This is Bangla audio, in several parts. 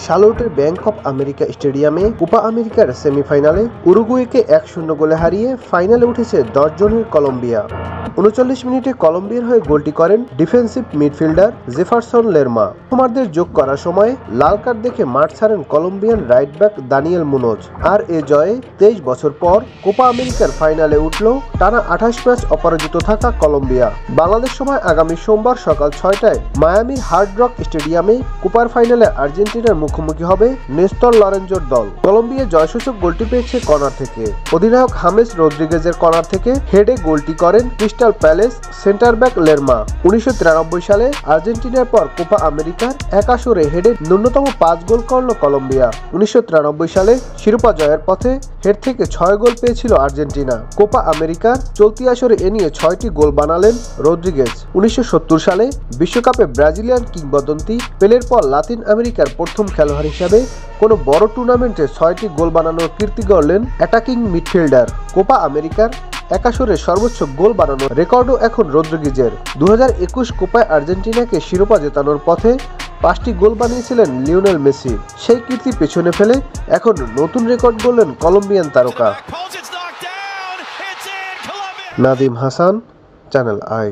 শার্লটের ব্যাংক অফ আমেরিকা স্টেডিয়ামে কোপা আমেরিকার সেমিফাইনালে উরুগুয়েকে 1-0 গোলে হারিয়ে ফাইনালে উঠেছে 10 জনের কলম্বিয়া। 39 মিনিটে কলম্বিয়ার হয়ে গোলটি করেন ডিফেন্সিভ মিডফিল্ডার জেফারসন লেরমা। প্রথমার্ধের যোগ করার সময় লাল কার্ড দেখে মাঠ ছাড়েন Colombian right back Daniel Munoz. আর এ জয়ে 23 বছর পর কোপা আমেরিকার ফাইনালে উঠল টানা 28 ম্যাচ অপরাজিত থাকা কলম্বিয়া। বাংলাদেশ সময় আগামী সোমবার সকাল 6টায় মায়ামির হার্ড রক স্টেডিয়ামে কোপার ফাইনালে আর্জেন্টিনার মুখোমুখি হবে নেস্তর লরেঞ্জোর দল। কলম্বিয়া জয়সূচক গোলটি পেয়েছে কর্নার থেকে। অধিনায়ক হামেস রদ্রিগেজের কর্নার থেকে হেডে গোলটি করেন ক্রিস্টাল প্যালেস সেন্টার ব্যাক লেরমা। 1993 সালে আর্জেন্টিনার পর কোপা আমেরিকার এক আসরে হেডে ন্যূনতম 5 গোল করল কলম্বিয়া। 1993 সালে শিরোপা জয়ের পথে হেড থেকে 6 গোল পেয়েছিল আর্জেন্টিনা। কোপা আমেরিকার চলতি আসরে এ নিয়ে 6টি গোল বানালেন রদ্রিগেজ। 1970 সালে বিশ্বকাপে ব্রাজিলিয়ান কিংবদন্তি পেলের পর লাতিন আমেরিকার প্রথম খেলোয়াড় হিসাবে কোনো বড় টুর্নামেন্টে 6টি গোল বানানোর কীর্তি গড়লেন অ্যাটাকিং মিডফিল্ডার। কোপা আমেরিকার এক আসরে সর্বোচ্চ গোল বানানোর রেকর্ডও এখন রদ্রিগেজের। 2021 কোপায় আর্জেন্টিনাকে শিরোপা জেতানোর পথে 5টি গোল বানিয়েছিলেন লিওনেল মেসি। সেই কীর্তি পেছনে ফেলে এখন নতুন রেকর্ড গড়লেন কলম্বিয়ান তারকা। Nadim Hasan, channel I.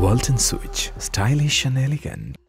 Walton Switch, stylish and elegant.